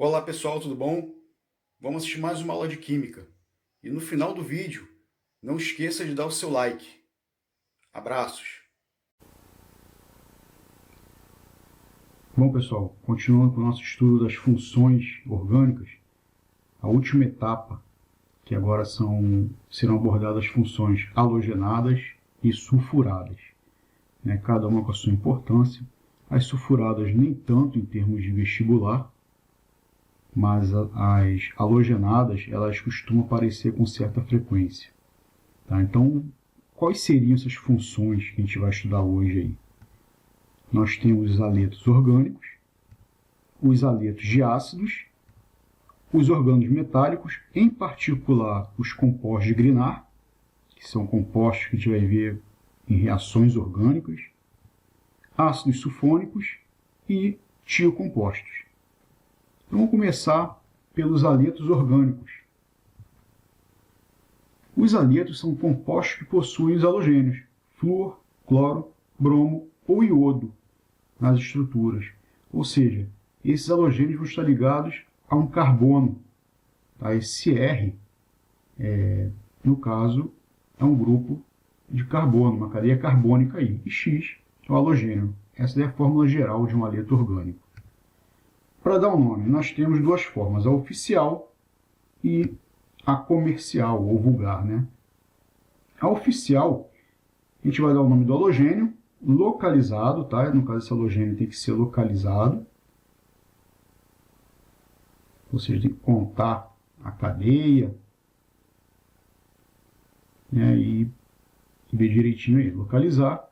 Olá pessoal, tudo bom? Vamos assistir mais uma aula de Química. E no final do vídeo, não esqueça de dar o seu like. Abraços! Bom pessoal, continuando com o nosso estudo das funções orgânicas, a última etapa, que agora serão abordadas as funções halogenadas e sulfuradas. Cada uma com a sua importância. As sulfuradas nem tanto em termos de vestibular, mas as halogenadas elas costumam aparecer com certa frequência. Então, quais seriam essas funções que a gente vai estudar hoje aí? Nós temos os haletos orgânicos, os haletos de ácidos, os orgânulos metálicos, em particular os compostos de Grignard, que são compostos que a gente vai ver em reações orgânicas, ácidos sulfônicos e tiocompostos. Então, vamos começar pelos haletos orgânicos. Os haletos são compostos que possuem os halogênios, flúor, cloro, bromo ou iodo nas estruturas. Ou seja, esses halogênios vão estar ligados a um carbono. Esse R, no caso, é um grupo de carbono, uma cadeia carbônica aí. E X é o halogênio. Essa é a fórmula geral de um haleto orgânico. Para dar um nome, nós temos duas formas, a oficial e a comercial, ou vulgar. A oficial, a gente vai dar o nome do halogênio, localizado, no caso esse halogênio tem que ser localizado, ou seja, tem que contar a cadeia, e ver direitinho aí, localizar,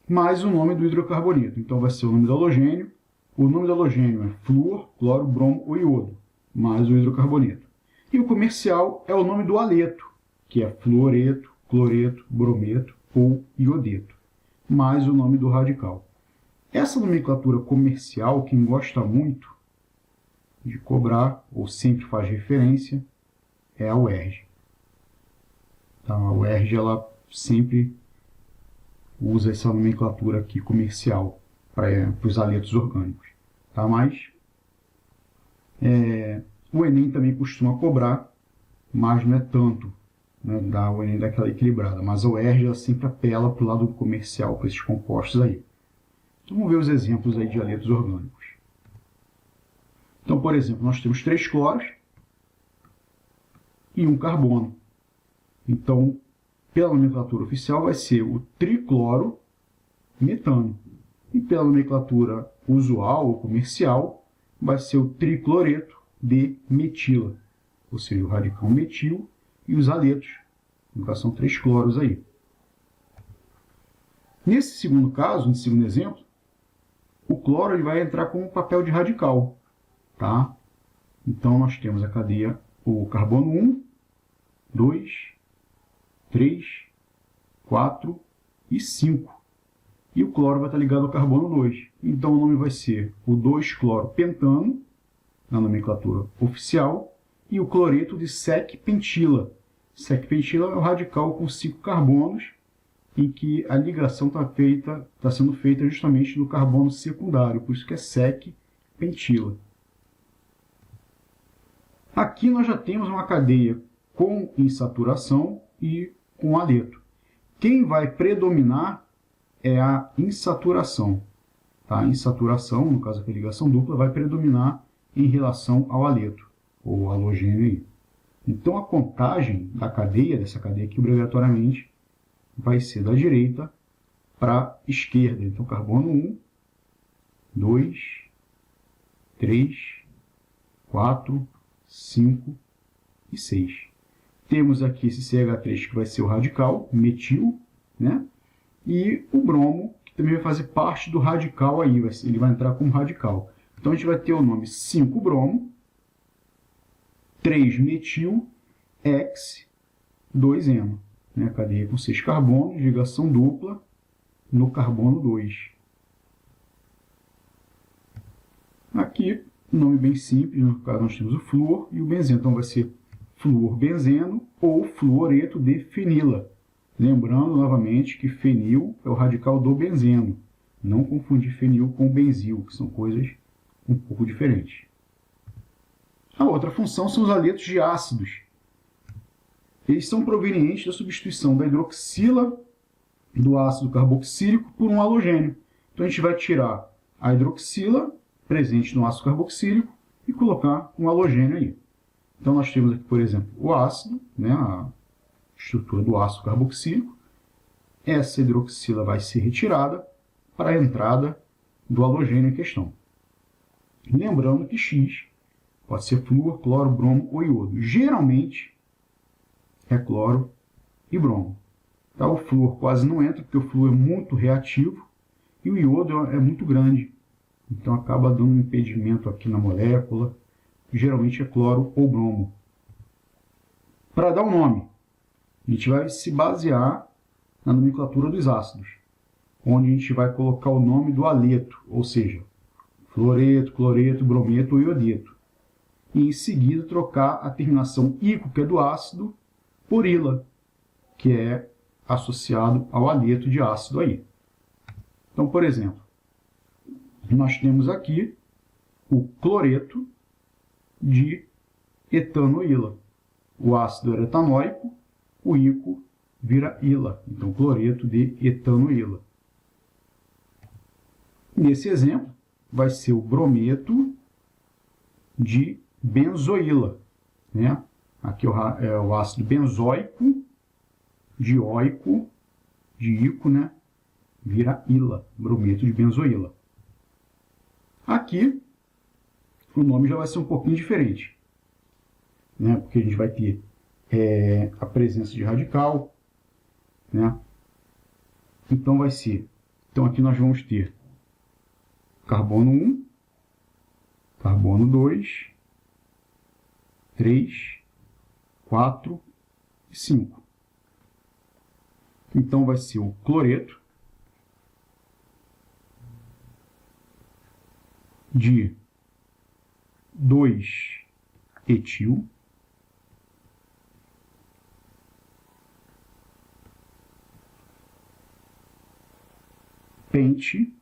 mais o nome do hidrocarboneto. Então vai ser o nome do halogênio. O nome do halogênio é flúor, cloro, bromo ou iodo, mais o hidrocarboneto. E o comercial é o nome do haleto, que é fluoreto, cloreto, brometo ou iodeto, mais o nome do radical. Essa nomenclatura comercial, quem gosta muito de cobrar, ou sempre faz referência, é a UERJ. A UERJ ela sempre usa essa nomenclatura aqui comercial para os haletos orgânicos. Mas o Enem também costuma cobrar, mas não é tanto. O Enem dá aquela equilibrada, mas a UERJ ela sempre apela para o lado comercial, para esses compostos aí. Então vamos ver os exemplos aí de haletos orgânicos. Então, por exemplo, nós temos 3 cloros e um carbono. Então, pela nomenclatura oficial, vai ser o tricloro metano. E pela nomenclatura usual ou comercial, vai ser o tricloreto de metila, ou seja, o radical metil e os haletos. No caso, são 3 cloros aí. Nesse segundo caso, nesse segundo exemplo, o cloro ele vai entrar com o papel de radical. Então, nós temos a cadeia, o carbono 1, 2, 3, 4 e 5. E o cloro vai estar ligado ao carbono 2. Então, o nome vai ser o 2-cloropentano, na nomenclatura oficial, e o cloreto de sec-pentila. Sec-pentila é o radical com 5 carbonos, em que a ligação está sendo feita justamente no carbono secundário, por isso que é sec-pentila. Aqui nós já temos uma cadeia com insaturação e com haleto. Quem vai predominar é a insaturação. A insaturação, no caso aqui a ligação dupla, vai predominar em relação ao haleto, ou halogênio aí. Então a contagem da cadeia, dessa cadeia aqui, obrigatoriamente, vai ser da direita para a esquerda. Então carbono 1, 2, 3, 4, 5 e 6. Temos aqui esse CH3 que vai ser o radical, metil, e o bromo, que também vai fazer parte do radical aí, ele vai entrar como radical. Então a gente vai ter o nome 5-bromo, 3-metil, X, 2-eno. Cadeia com 6 carbonos, ligação dupla no carbono 2. Aqui, nome bem simples, no caso nós temos o flúor e o benzeno. Então vai ser fluorbenzeno ou fluoreto de fenila. Lembrando novamente que fenil é o radical do benzeno. Não confundir fenil com benzil, que são coisas um pouco diferentes. A outra função são os aletos de ácidos. Eles são provenientes da substituição da hidroxila do ácido carboxílico por um halogênio. Então a gente vai tirar a hidroxila presente no ácido carboxílico e colocar um halogênio aí. Então nós temos aqui, por exemplo, o ácido, né, a estrutura do ácido carboxílico. Essa hidroxila vai ser retirada para a entrada do halogênio em questão. Lembrando que X pode ser flúor, cloro, bromo ou iodo. Geralmente é cloro e bromo. Tá? O flúor quase não entra, porque o flúor é muito reativo e o iodo é muito grande. Então acaba dando um impedimento aqui na molécula. Geralmente é cloro ou bromo. Para dar um nome, a gente vai se basear na nomenclatura dos ácidos, onde a gente vai colocar o nome do aleto, ou seja, fluoreto, cloreto, brometo ou iodeto. E em seguida trocar a terminação ico, que é do ácido, por ila, que é associado ao aleto de ácido aí. Então, por exemplo, nós temos aqui o cloreto de etanoíla. O ácido era etanóico, o ico vira ila, então cloreto de etanoíla. Nesse exemplo, vai ser o brometo de benzoíla, né? Aqui é o ácido benzoico, dioico, de ico, né? Vira ila, brometo de benzoíla. Aqui, o nome já vai ser um pouquinho diferente, né? Porque a gente vai ter a presença de radical, né? Então vai ser, então aqui nós vamos ter carbono 1, carbono 2, 3, 4 e 5. Então vai ser o cloreto de 2-etil, pente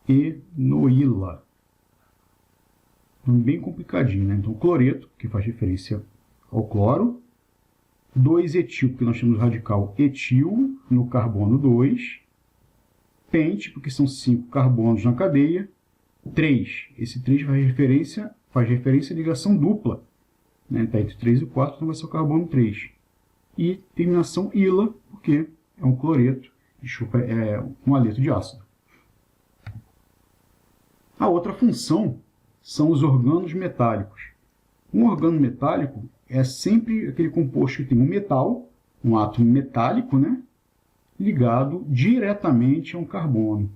3-enoíla. Bem complicadinho, né? Então, cloreto, que faz referência ao cloro. 2-etil, porque nós temos o radical etil no carbono 2. Pente, porque são 5 carbonos na cadeia. 3. Esse 3 faz referência à ligação dupla. Né? Está entre 3 e 4, então vai ser o carbono 3. E terminação ila, porque é um cloreto, é um aleto de ácido. A outra função são os organos metálicos. Um organo metálico é sempre aquele composto que tem um metal, um átomo metálico, né, ligado diretamente a um carbono.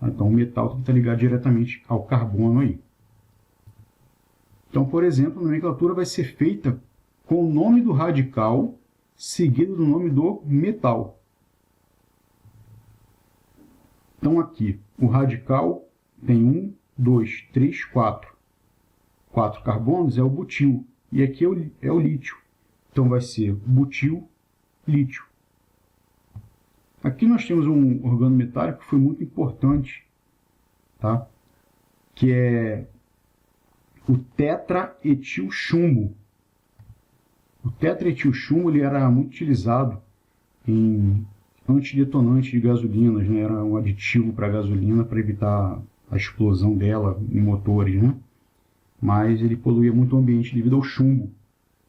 Então, o metal tem que estar ligado diretamente ao carbono aí. Então, por exemplo, a nomenclatura vai ser feita com o nome do radical seguido do nome do metal. Então, aqui, o radical tem 1, 2, 3, 4. 4 carbonos é o butil. E aqui é o lítio. Então, vai ser butil, lítio. Aqui nós temos um organo metálico que foi muito importante, tá? Que é o tetraetilchumbo. O tetraetilchumbo ele era muito utilizado em antidetonante de gasolinas, né? Era um aditivo para a gasolina para evitar a explosão dela em motores, né? Mas ele poluía muito o ambiente devido ao chumbo.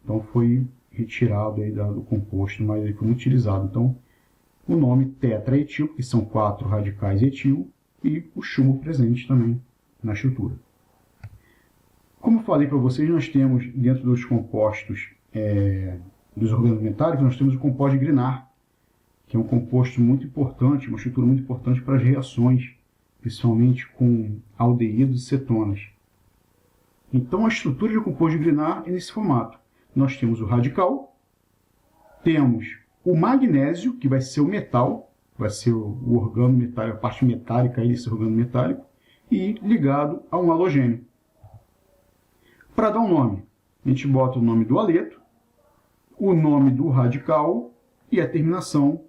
Então foi retirado aí do composto, mas ele foi muito utilizado. Então o nome tetraetil, que são 4 radicais etil, e o chumbo presente também na estrutura. Como eu falei para vocês, nós temos dentro dos compostos dos organos metálicos, nós temos o composto de Grignard, que é um composto muito importante, uma estrutura muito importante para as reações, principalmente com aldeídos e cetonas. Então a estrutura de composto de Grignard é nesse formato. Nós temos o radical, temos o magnésio, que vai ser o metal, vai ser o organo metálico, a parte metálica aí desse organo metálico, e ligado a um halogênio. Para dar um nome, a gente bota o nome do aleto, o nome do radical e a terminação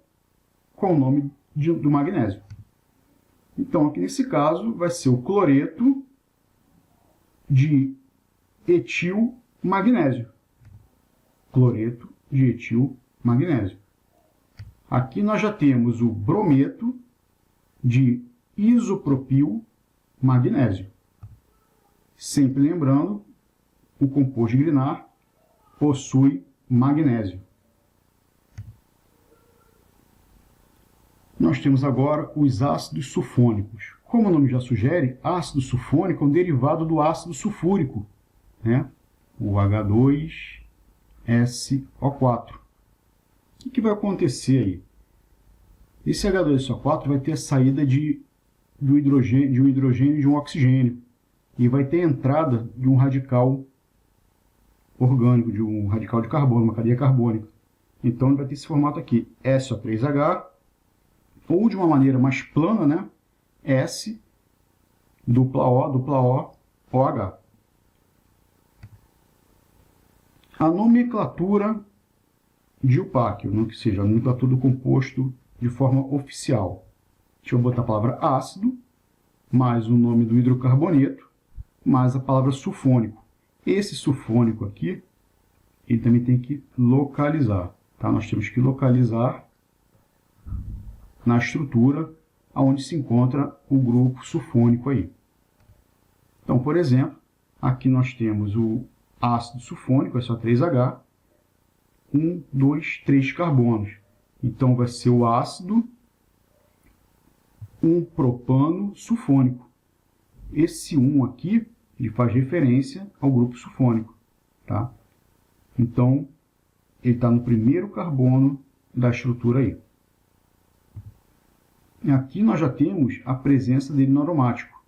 com o nome do magnésio. Então, aqui nesse caso, vai ser o cloreto de etil magnésio. Cloreto de etil magnésio. Aqui nós já temos o brometo de isopropil magnésio. Sempre lembrando, o composto de Grignard possui magnésio. Nós temos agora os ácidos sulfônicos. Como o nome já sugere, ácido sulfônico é um derivado do ácido sulfúrico, né? O H2SO4. O que vai acontecer aí? Esse H2SO4 vai ter a saída de um hidrogênio e de um oxigênio. E vai ter a entrada de um radical orgânico, de um radical de carbono, uma cadeia carbônica. Então ele vai ter esse formato aqui, SO3H, ou de uma maneira mais plana, né? S, dupla O, OH. A nomenclatura de Upac, que seja a nomenclatura do composto de forma oficial. Deixa eu botar a palavra ácido, mais o nome do hidrocarboneto, mais a palavra sulfônico. Esse sulfônico aqui, ele também tem que localizar. Tá? Nós temos que localizar na estrutura onde se encontra o grupo sulfônico aí. Então, por exemplo, aqui nós temos o ácido sulfônico, SO3H, 1, 2, 3 carbonos. Então, vai ser o ácido 1-propano sulfônico. Esse 1 aqui, ele faz referência ao grupo sulfônico. Tá? Então, ele está no primeiro carbono da estrutura aí. Aqui nós já temos a presença dele no aromático.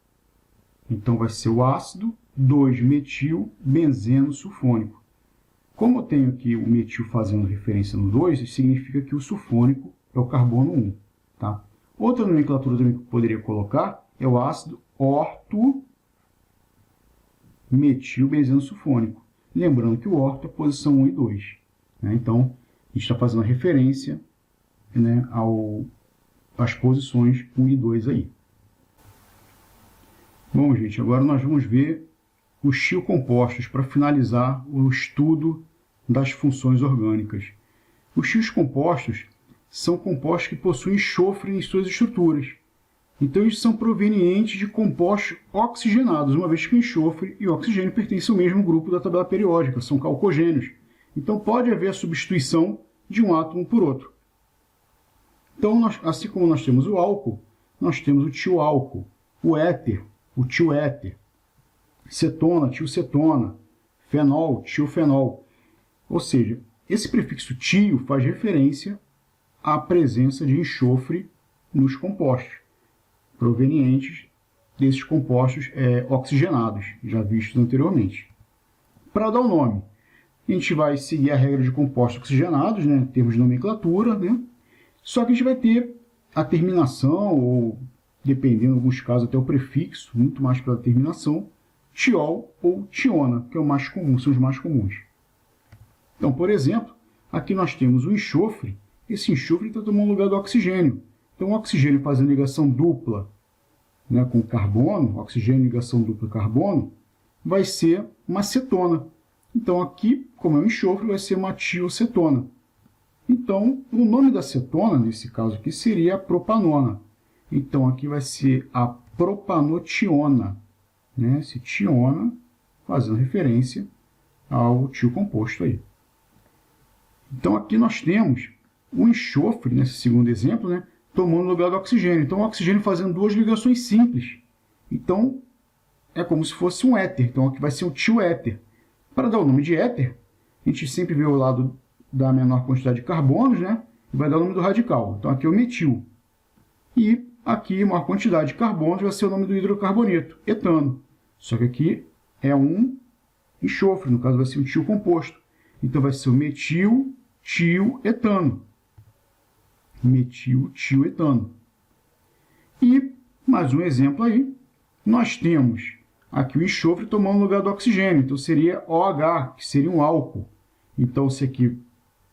Então, vai ser o ácido 2-metil-benzeno sulfônico. Como eu tenho aqui o metil fazendo referência no 2, isso significa que o sulfônico é o carbono 1. Tá? Outra nomenclatura também que eu poderia colocar é o ácido orto-metil-benzeno sulfônico. Lembrando que o orto é a posição 1 e 2. Né? Então, a gente está fazendo a referência, né, às posições 1 e 2 aí. Bom, gente, agora nós vamos ver os tiocompostos para finalizar o estudo das funções orgânicas. Os tiocompostos são compostos que possuem enxofre em suas estruturas. Então, eles são provenientes de compostos oxigenados, uma vez que o enxofre e o oxigênio pertencem ao mesmo grupo da tabela periódica, são calcogênios. Então, pode haver a substituição de um átomo por outro. Então, assim como nós temos o álcool, nós temos o tioálcool, o éter, o tioéter, cetona, tiocetona, fenol, tiofenol. Ou seja, esse prefixo tio faz referência à presença de enxofre nos compostos, provenientes desses compostos oxigenados, já vistos anteriormente. Para dar o nome, a gente vai seguir a regra de compostos oxigenados, né, em termos de nomenclatura, né? Só que a gente vai ter a terminação, ou, dependendo, em alguns casos, até o prefixo, muito mais para a terminação, tiol ou tiona, que é o mais comum, são os mais comuns. Então, por exemplo, aqui nós temos o enxofre. Esse enxofre está tomando lugar do oxigênio. Então, o oxigênio fazendo ligação dupla, né, com carbono, oxigênio ligação dupla carbono, vai ser uma cetona. Então, aqui, como é um enxofre, vai ser uma tiocetona. Então, o nome da cetona, nesse caso aqui, seria a propanona. Então, aqui vai ser a propanotiona. Né? Esse tiona fazendo referência ao tiocomposto aí. Então, aqui nós temos o enxofre, nesse segundo exemplo, né, tomando lugar do oxigênio. Então, o oxigênio fazendo duas ligações simples. Então, é como se fosse um éter. Então, aqui vai ser um tioéter. Para dar o nome de éter, a gente sempre vê o lado da menor quantidade de carbonos, né? E vai dar o nome do radical. Então, aqui é o metil. E aqui, maior quantidade de carbonos, vai ser o nome do hidrocarboneto, etano. Só que aqui é um enxofre, no caso vai ser um tiocomposto. Então, vai ser o metil-tioetano. Metil-tioetano. E, mais um exemplo aí, nós temos aqui o enxofre tomando lugar do oxigênio. Então, seria OH, que seria um álcool. Então, esse aqui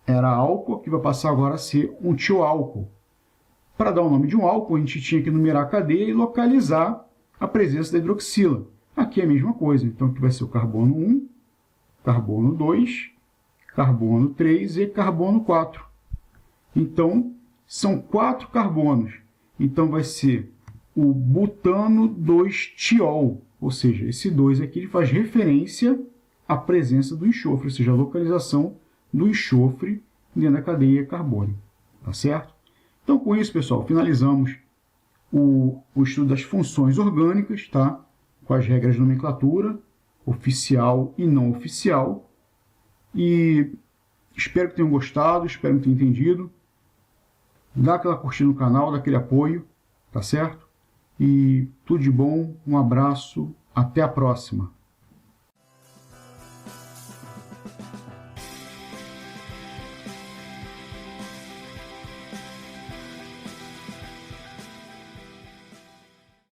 era álcool, aqui vai passar agora a ser um tioálcool. Para dar o nome de um álcool, a gente tinha que numerar a cadeia e localizar a presença da hidroxila. Aqui é a mesma coisa, então aqui vai ser o carbono 1, carbono 2, carbono 3 e carbono 4. Então, são 4 carbonos. Então, vai ser o butano 2-tiol, ou seja, esse 2 aqui faz referência à presença do enxofre, ou seja, a localização do enxofre dentro da cadeia carbônica. Tá certo? Então, com isso, pessoal, finalizamos o estudo das funções orgânicas, tá? Com as regras de nomenclatura, oficial e não oficial. E espero que tenham gostado, espero que tenham entendido. Dá aquela curtida no canal, dá aquele apoio, tá certo? E tudo de bom, um abraço, até a próxima!